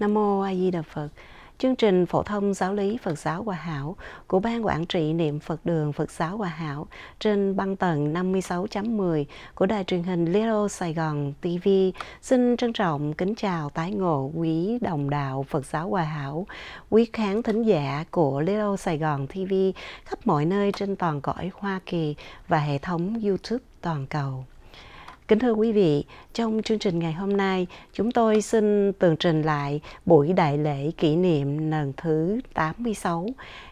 Nam Mô A Di Đà Phật. Chương trình phổ thông giáo lý Phật giáo Hòa Hảo của Ban Quản trị Niệm Phật Đường Phật giáo Hòa Hảo trên băng tần 56.10 của đài truyền hình Little Sài Gòn TV xin trân trọng kính chào tái ngộ quý đồng đạo Phật giáo Hòa Hảo, quý khán thính giả của Little Sài Gòn TV khắp mọi nơi trên toàn cõi Hoa Kỳ và hệ thống YouTube toàn cầu. Kính thưa quý vị, trong chương trình ngày hôm nay, chúng tôi xin tường trình lại buổi đại lễ kỷ niệm lần thứ 86,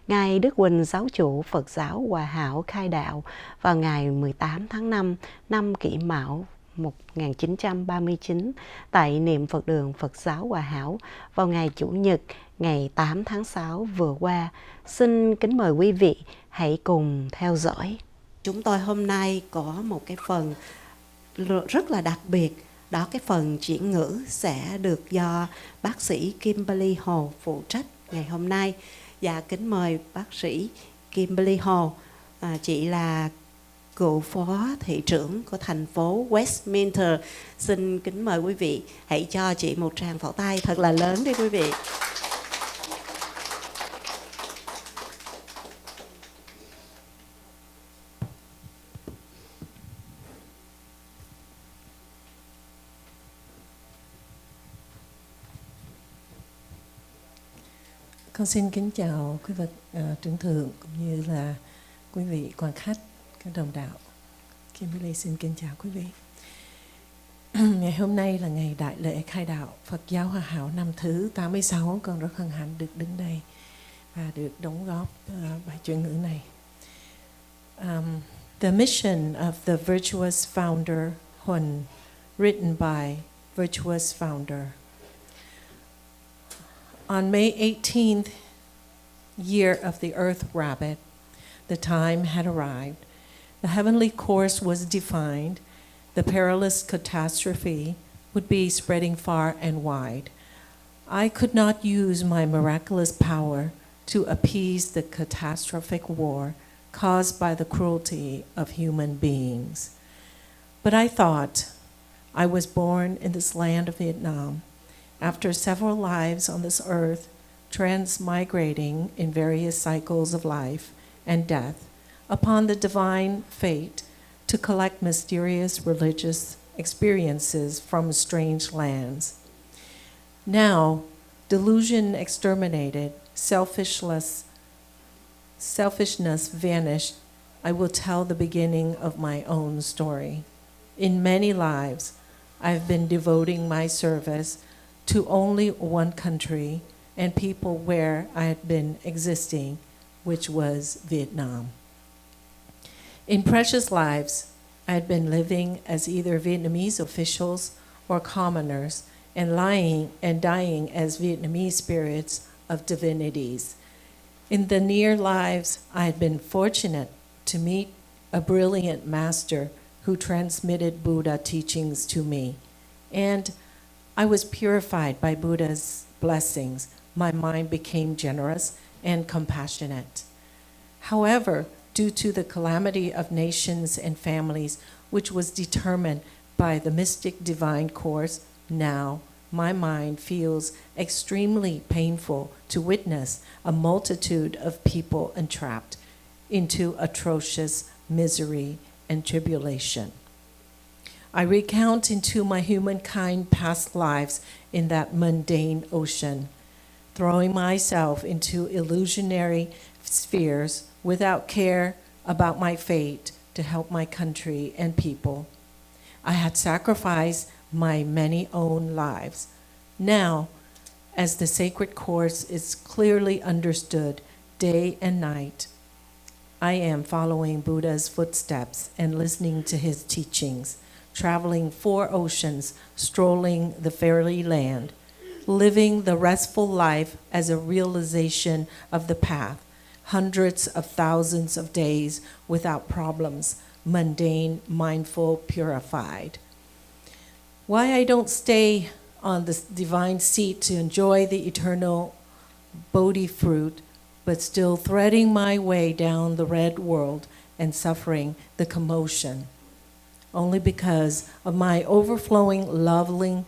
ngày Đức Huỳnh Giáo chủ Phật giáo Hòa Hảo khai đạo vào ngày 18 tháng 5 năm Kỷ Mão 1939 tại Niệm Phật Đường Phật giáo Hòa Hảo vào ngày Chủ nhật ngày 8 tháng 6 vừa qua. Xin kính mời quý vị hãy cùng theo dõi. Chúng tôi hôm nay có một cái phần rất là đặc biệt, đó cái phần chuyển ngữ sẽ được do bác sĩ Kimberly Hồ phụ trách ngày hôm nay. Và kính mời bác sĩ Kimberly Hồ, chị là cựu phó thị trưởng của thành phố Westminster. Xin kính mời quý vị hãy cho chị một tràng pháo tay thật là lớn đi quý vị. Con xin kính chào quý vị trưởng thượng cũng như là quý vị quan khách, các đồng đạo. Kimberly xin kính chào quý vị. Ngày hôm nay là ngày đại lễ khai đạo Phật giáo Hòa Hảo năm thứ 86. Con rất hân hạnh được đứng đây và được đóng góp bài chuyển ngữ này. The mission of the virtuous founder Huân, written by virtuous founder. On May 18th, year of the Earth Rabbit, the time had arrived. The heavenly course was defined. The perilous catastrophe would be spreading far and wide. I could not use my miraculous power to appease the catastrophic war caused by the cruelty of human beings. But I thought I was born in this land of Vietnam, after several lives on this earth, transmigrating in various cycles of life and death, upon the divine fate to collect mysterious religious experiences from strange lands. Now, delusion exterminated, selfishness vanished, I will tell the beginning of my own story. In many lives, I've been devoting my service to only one country and people where I had been existing, which was Vietnam. In precious lives, I had been living as either Vietnamese officials or commoners and dying as Vietnamese spirits of divinities. In the near lives, I had been fortunate to meet a brilliant master who transmitted Buddha teachings to me, and I was purified by Buddha's blessings. My mind became generous and compassionate. However, due to the calamity of nations and families, which was determined by the mystic divine course, now my mind feels extremely painful to witness a multitude of people entrapped into atrocious misery and tribulation. I recount into my humankind past lives in that mundane ocean, throwing myself into illusionary spheres without care about my fate to help my country and people. I had sacrificed my many own lives. Now, as the sacred course is clearly understood day and night, I am following Buddha's footsteps and listening to his teachings, traveling 4 oceans, strolling the fairy land, living the restful life as a realization of the path, hundreds of thousands of days without problems, mundane, mindful, purified. Why I don't stay on this divine seat to enjoy the eternal Bodhi fruit, but still threading my way down the red world and suffering the commotion, only because of my overflowing, loving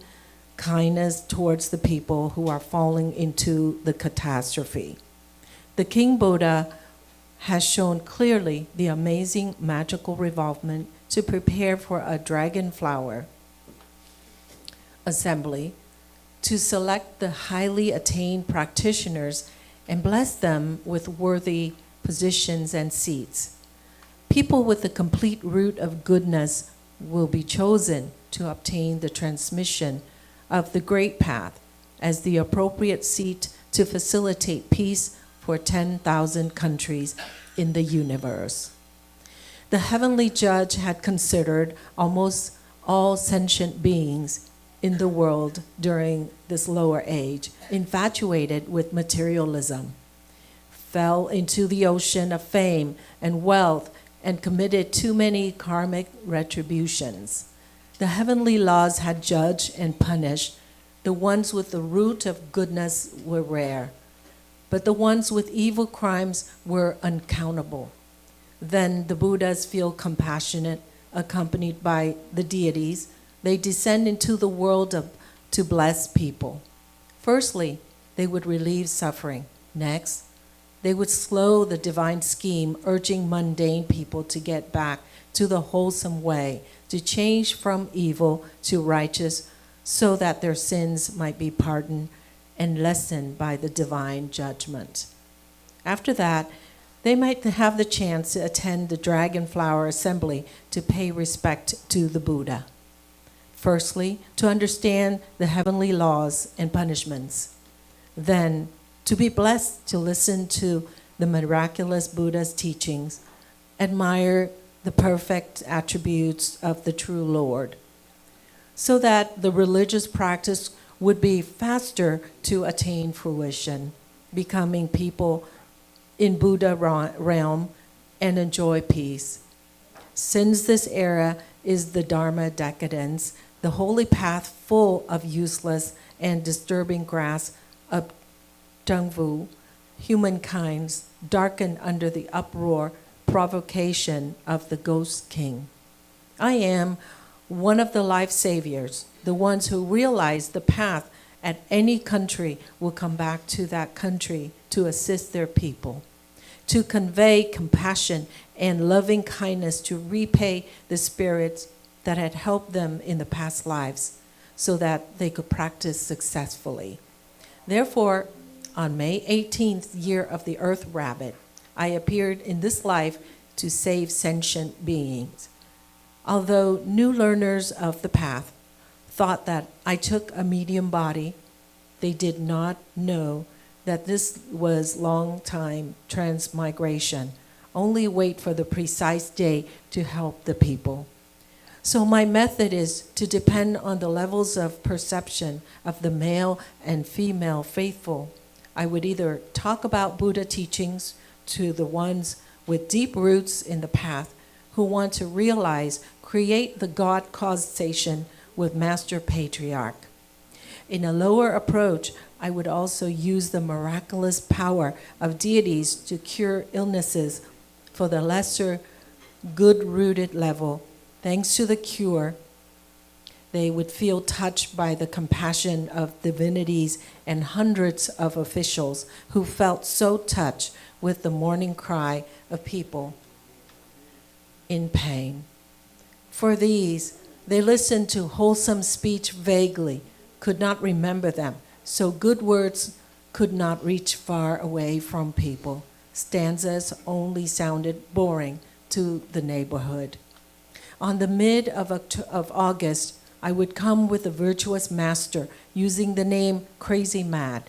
kindness towards the people who are falling into the catastrophe. The King Buddha has shown clearly the amazing magical revolvement to prepare for a dragon flower assembly, to select the highly attained practitioners and bless them with worthy positions and seats. People with the complete root of goodness will be chosen to obtain the transmission of the great path as the appropriate seat to facilitate peace for 10,000 countries in the universe. The heavenly judge had considered almost all sentient beings in the world during this lower age, infatuated with materialism, fell into the ocean of fame and wealth, and committed too many karmic retributions. The heavenly laws had judged and punished. The ones with the root of goodness were rare, but the ones with evil crimes were uncountable. Then the Buddhas feel compassionate, accompanied by the deities. They descend into the world to bless people. Firstly, they would relieve suffering. Next, they would slow the divine scheme, urging mundane people to get back to the wholesome way, to change from evil to righteous, so that their sins might be pardoned and lessened by the divine judgment. After that, they might have the chance to attend the Dragon Flower Assembly to pay respect to the Buddha. Firstly, to understand the heavenly laws and punishments. Then, to be blessed to listen to the miraculous Buddha's teachings, admire the perfect attributes of the true Lord, so that the religious practice would be faster to attain fruition, becoming people in Buddha realm and enjoy peace. Since this era is the Dharma decadence, the holy path full of useless and disturbing grasp of Dongvu, humankind's darkened under the uproar, provocation of the ghost king. I am one of the life saviors, the ones who realize the path at any country will come back to that country to assist their people, to convey compassion and loving kindness, to repay the spirits that had helped them in the past lives so that they could practice successfully. Therefore, on May 18th, year of the Earth Rabbit, I appeared in this life to save sentient beings. Although new learners of the path thought that I took a medium body, they did not know that this was long time transmigration. Only wait for the precise day to help the people. So my method is to depend on the levels of perception of the male and female faithful. I would either talk about Buddha teachings to the ones with deep roots in the path who want to realize, create the God causation with Master Patriarch. In a lower approach, I would also use the miraculous power of deities to cure illnesses for the lesser good-rooted level. Thanks to the cure, they would feel touched by the compassion of divinities and hundreds of officials who felt so touched with the mourning cry of people in pain. For these, they listened to wholesome speech vaguely, could not remember them, so good words could not reach far away from people. Stanzas only sounded boring to the neighborhood. On the mid of August, I would come with a virtuous master using the name Crazy Mad,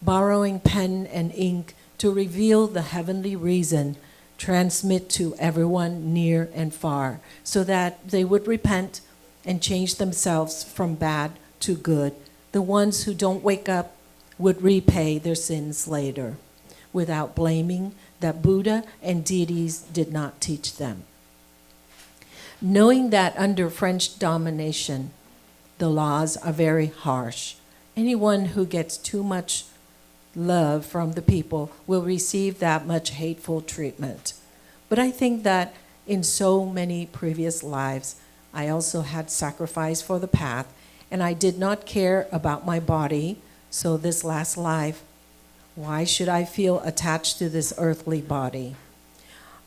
borrowing pen and ink to reveal the heavenly reason, transmit to everyone near and far, so that they would repent and change themselves from bad to good. The ones who don't wake up would repay their sins later, without blaming that Buddha and deities did not teach them. Knowing that under French domination, the laws are very harsh. Anyone who gets too much love from the people will receive that much hateful treatment. But I think that in so many previous lives, I also had sacrificed for the path and I did not care about my body, so this last life, why should I feel attached to this earthly body?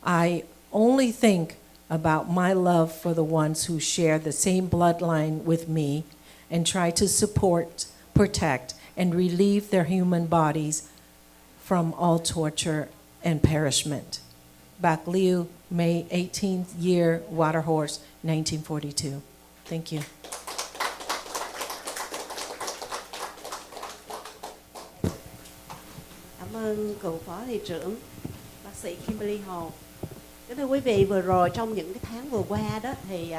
I only think about my love for the ones who share the same bloodline with me and try to support, protect, and relieve their human bodies from all torture and perishment. Bạc Liêu, May 18th year, Water Horse, 1942. Thank you. Cảm ơn cựu phó thị trưởng bác sĩ Kimberly Hồ. Kính thưa quý vị, vừa rồi trong những cái tháng vừa qua đó thì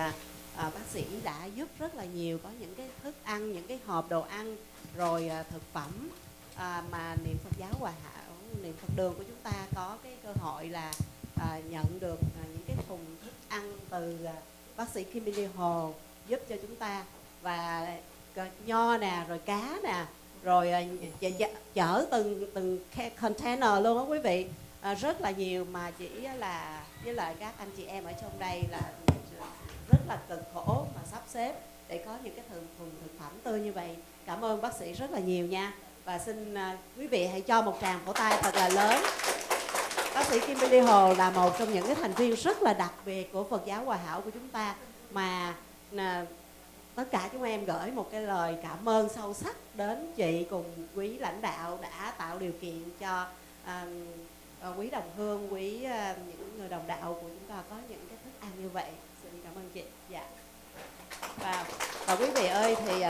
bác sĩ đã giúp rất là nhiều, có những cái thức ăn, những cái hộp đồ ăn, rồi thực phẩm mà niệm Phật giáo Hòa Hảo, niệm Phật đường của chúng ta có cái cơ hội là nhận được những cái thùng thức ăn từ bác sĩ Kimberly Hồ giúp cho chúng ta, và nho nè, rồi cá nè, rồi chở từng container luôn á quý vị. Rất là nhiều, mà chỉ là với lại các anh chị em ở trong đây là rất là cực khổ mà sắp xếp để có những cái thùng thực phẩm tươi như vậy. Cảm ơn bác sĩ rất là nhiều nha, và xin quý vị hãy cho một tràng vỗ tay thật là lớn. Bác sĩ Kimberly Hồ là một trong những cái thành viên rất là đặc biệt của Phật giáo Hòa Hảo của chúng ta, mà tất cả chúng em gửi một cái lời cảm ơn sâu sắc đến chị cùng quý lãnh đạo đã tạo điều kiện cho quý đồng hương, quý những người đồng đạo của chúng ta có những cái thức ăn như vậy. Xin cảm ơn chị. Dạ. Và quý vị ơi, thì